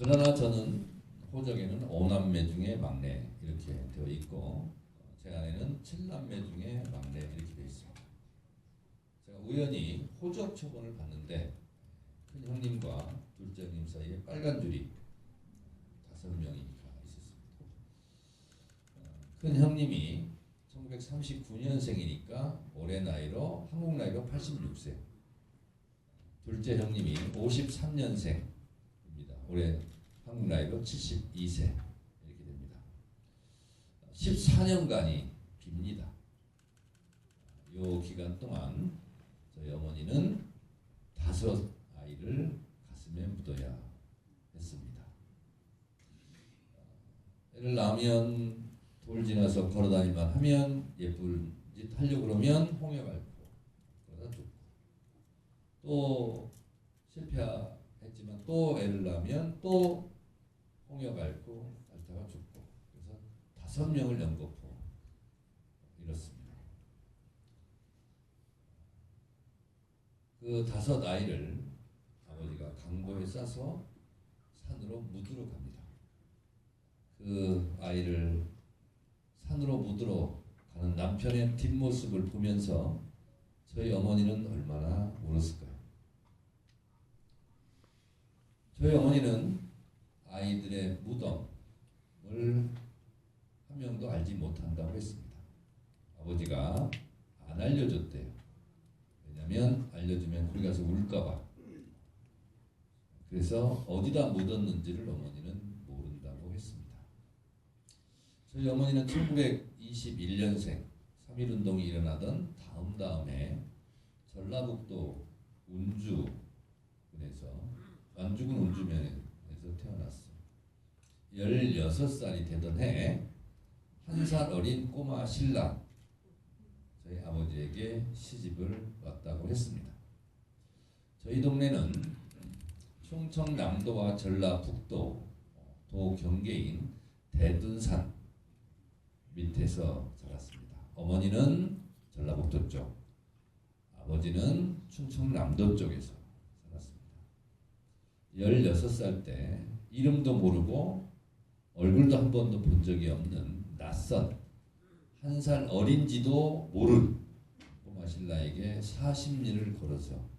그러나 저는 호적에는 5남매 중에 막내 이렇게 되어 있고 제 아내는 7남매 중에 막내 이렇게 되어 있습니다. 제가 우연히 호적 초본을 봤는데 큰 형님과 둘째 형님 사이에 빨간 줄이 5명이 있었습니다. 큰 형님이 1939년생이니까 올해 나이로 한국 나이로 86세. 둘째 형님이 53년생입니다. 올해 한국 나이로 72세 이렇게 됩니다. 14년간이 깁니다. 이 기간 동안 저희 어머니는 5 아이를 가슴에 묻어야 했습니다. 애를 낳으면 돌 지나서 걸어다니만 하면 예쁜 짓 하려고 그러면 홍역 앓고 그러다 죽고 또 실패했지만 또 애를 낳으면 또 홍역 앓고 앓다가 죽고 그래서 5명을 연거푸 이렇습니다. 그 5 아이를 아버지가 강보에 싸서 산으로 묻으러 갑니다. 그 아이를 산으로 묻으러 가는 남편의 뒷모습을 보면서 저희 어머니는 얼마나 울었을까요? 저희 어머니는 아이들의 무덤을 한 명도 알지 못한다고 했습니다. 아버지가 안 알려줬대요. 왜냐하면 알려주면 거기 가서 울까봐. 그래서 어디다 묻었는지를 어머니는 모른다고 했습니다. 저희 어머니는 1921년생 3.1운동이 일어나던 다음에 전라북도 운주군에서 완주군 운주면에서 태어났어요. 16살이 되던 해 1살 어린 꼬마 신랑 저희 아버지에게 시집을 왔다고 했습니다. 저희 동네는 충청남도와 전라북도 도 경계인 대둔산 밑에서 자랐습니다. 어머니는 전라북도 쪽, 아버지는 충청남도 쪽에서 살았습니다. 16살 때 이름도 모르고 얼굴도 한 번도 본 적이 없는 낯선 1살 어린지도 모른 꼬마 신라에게 40리를 걸어서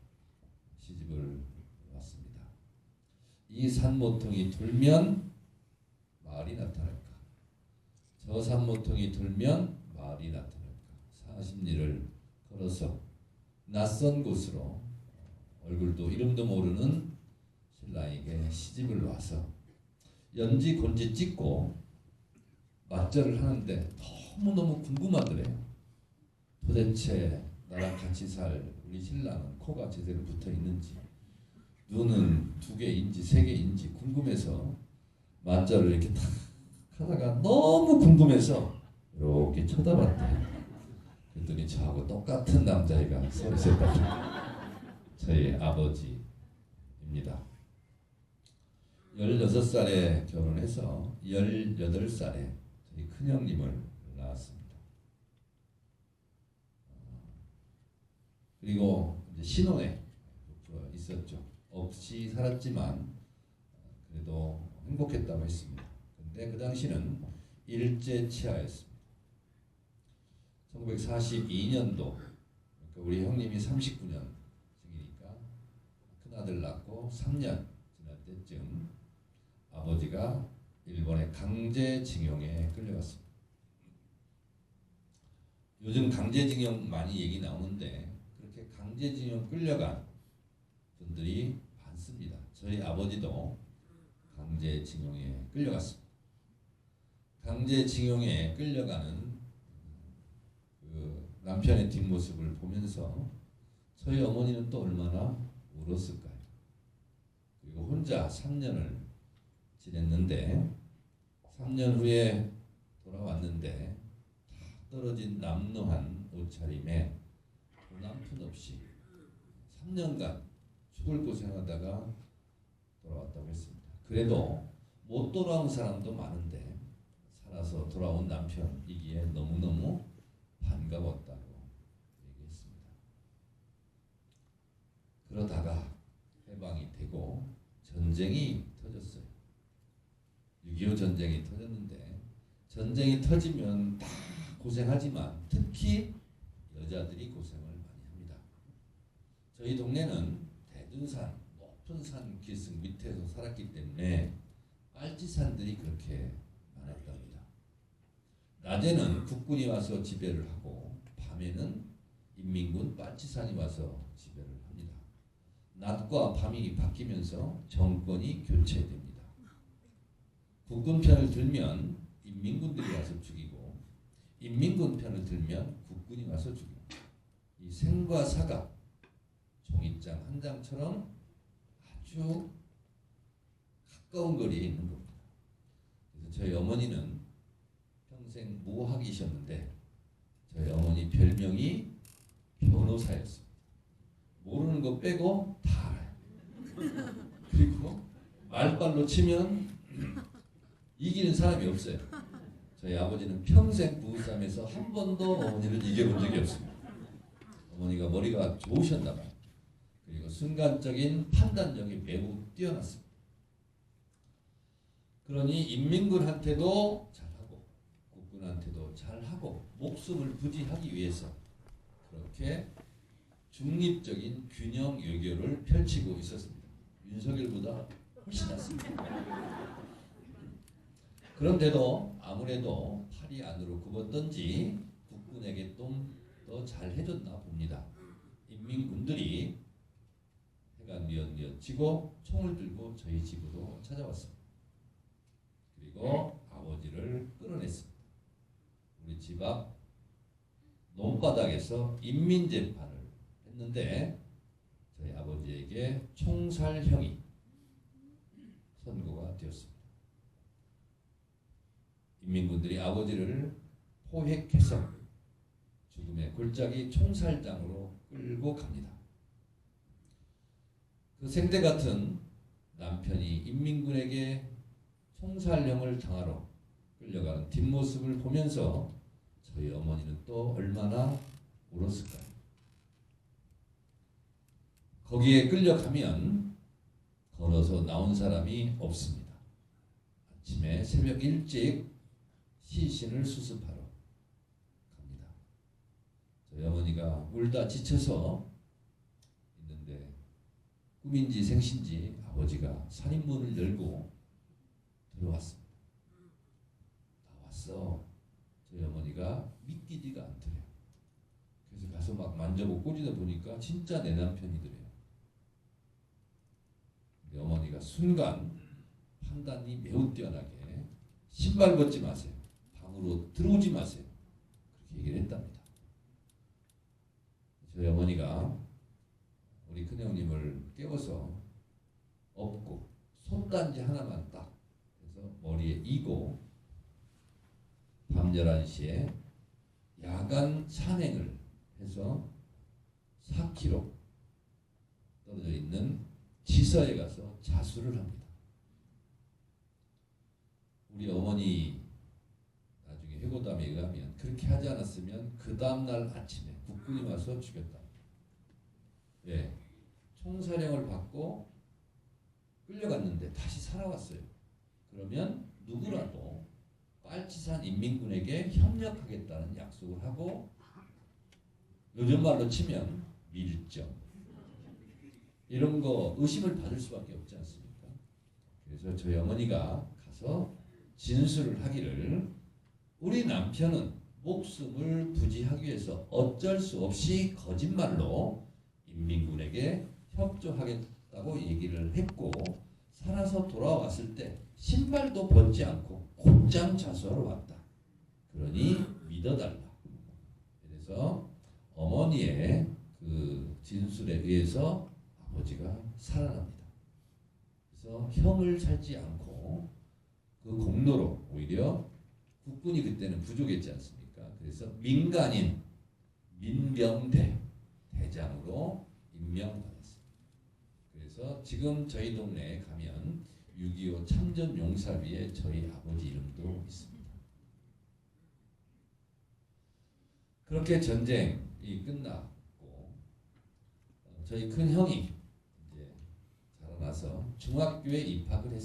시집을 왔습니다. 이 산모퉁이 돌면 마을이 나타날까? 저 산모퉁이 돌면 마을이 나타날까? 40리를 걸어서 낯선 곳으로 얼굴도 이름도 모르는 신랑에게 시집을 와서 연지 곤지 찍고 맞절을 하는데 너무너무 궁금하더래요. 도대체 나랑 같이 살 우리 신랑은 코가 제대로 붙어 있는지 눈은 2개인지 3개인지 궁금해서 맞절을 이렇게 딱 하다가 너무 궁금해서 이렇게 쳐다봤대요. 그랬더니 저하고 똑같은 남자애가 서 있었다죠. 저희 아버지입니다. 16살에 결혼해서 18살에 저희 큰형님을 낳았습니다. 그리고 이제 신혼에 있었죠. 없이 살았지만 그래도 행복했다고 했습니다. 근데 그 당시는 일제 치하였습니다. 1942년도 그러니까 우리 형님이 39년생이니까 큰아들 낳고 3년 지날 때쯤 아버지가 일본의 강제징용에 끌려갔습니다. 요즘 강제징용 많이 얘기 나오는데 그렇게 강제징용 끌려간 분들이 많습니다. 저희 아버지도 강제징용에 끌려갔습니다. 강제징용에 끌려가는 그 남편의 뒷모습을 보면서 저희 어머니는 또 얼마나 울었을까요? 그리고 혼자 3년을 지냈는데 3년 후에 돌아왔는데 다 떨어진 남루한 옷차림에 돈 한 푼 없이 3년간 죽을 고생하다가 돌아왔다고 했습니다. 그래도 못 돌아온 사람도 많은데 살아서 돌아온 남편이기에 너무너무 반가웠다고 얘기했습니다. 그러다가 해방이 되고 전쟁이 터졌어요. 6.25 전쟁이 터졌는데 전쟁이 터지면 다 고생하지만 특히 여자들이 고생을 많이 합니다. 저희 동네는 대둔산, 높은 산 기슭 밑에서 살았기 때문에 빨치산들이 그렇게 많았답니다. 낮에는 국군이 와서 지배를 하고 밤에는 인민군 빨치산이 와서 지배를 합니다. 낮과 밤이 바뀌면서 정권이 교체됩니다. 국군 편을 들면 인민군들이 와서 죽이고 인민군 편을 들면 국군이 와서 죽입니다. 이 생과 사가 종이장 한 장처럼 아주 가까운 거리에 있는 겁니다. 그래서 저희 어머니는 평생 무학이셨는데 저희 어머니 별명이 변호사였습니다. 모르는 거 빼고 다 알아요. 그리고 말빨로 치면 이기는 사람이 없어요. 저희 아버지는 평생 부부싸움에서 한 번도 어머니를 이겨본 적이 없습니다. 어머니가 머리가 좋으셨나 봐요. 그리고 순간적인 판단력이 매우 뛰어났습니다. 그러니 인민군한테도 잘하고 국군한테도 잘하고 목숨을 부지하기 위해서 그렇게 중립적인 균형 외교를 펼치고 있었습니다. 윤석열보다 훨씬 낫습니다. 그런데도 아무래도 팔이 안으로 굽었던지 국군에게 좀 더 잘해줬나 봅니다. 인민군들이 해관미연미연 치고 총을 들고 저희 집으로 찾아왔습니다. 그리고 아버지를 끌어냈습니다. 우리 집 앞 논바닥에서 인민재판을 했는데 저희 아버지에게 총살형이 선고가 되었습니다. 인민군들이 아버지를 포획해서 죽음의 골짜기 총살장으로 끌고 갑니다. 그 생대 같은 남편이 인민군에게 총살형을 당하러 끌려가는 뒷모습을 보면서 저희 어머니는 또 얼마나 울었을까요? 거기에 끌려가면 걸어서 나온 사람이 없습니다. 아침에 새벽 일찍 시신을 수습하러 갑니다. 저희 어머니가 울다 지쳐서 있는데 꿈인지 생신지 아버지가 살인문을 열고 들어왔습니다. 나왔어. 저희 어머니가 믿기지가 않더래요. 그래서 가서 막 만져보고 꼬리다 보니까 진짜 내 남편이더래요. 우리 어머니가 순간 판단이 매우 뛰어나게 신발 벗지 마세요. 방으로 들어오지 마세요. 그렇게 얘기를 했답니다. 저희 어머니가 우리 큰형님을 깨워서 업고 손단지 하나만 딱 해서 머리에 이고 밤 11시에 야간 산행을 해서 4km 떨어져 있는 지서에 가서 자수를 합니다. 우리 어머니 나중에 회고담에 의하면 그렇게 하지 않았으면 그 다음날 아침에 국군이 와서 죽였다. 왜? 총사령을 받고 끌려갔는데 다시 살아왔어요. 그러면 누구라도 빨치산 인민군에게 협력하겠다는 약속을 하고 요즘 말로 치면 밀정 이런 거 의심을 받을 수밖에 없지 않습니까? 그래서 저희 어머니가 가서 진술을 하기를 우리 남편은 목숨을 부지하기 위해서 어쩔 수 없이 거짓말로 인민군에게 협조하겠다고 얘기를 했고 살아서 돌아왔을 때 신발도 벗지 않고 곧장 자수하러 왔다. 그러니 믿어달라. 그래서 어머니의 그 진술에 의해서 아버지가 살아납니다. 그래서 형을 살지 않고 그 공로로 오히려 국군이 그때는 부족했지 않습니까? 그래서 민간인 민병대 대장으로 임명받았습니다. 그래서 지금 저희 동네에 가면 6.25 참전용사비에 저희 아버지 이름도 있습니다. 그렇게 전쟁이 끝났고 저희 큰 형이 이제 자라나서 중학교에 입학을 했습니다.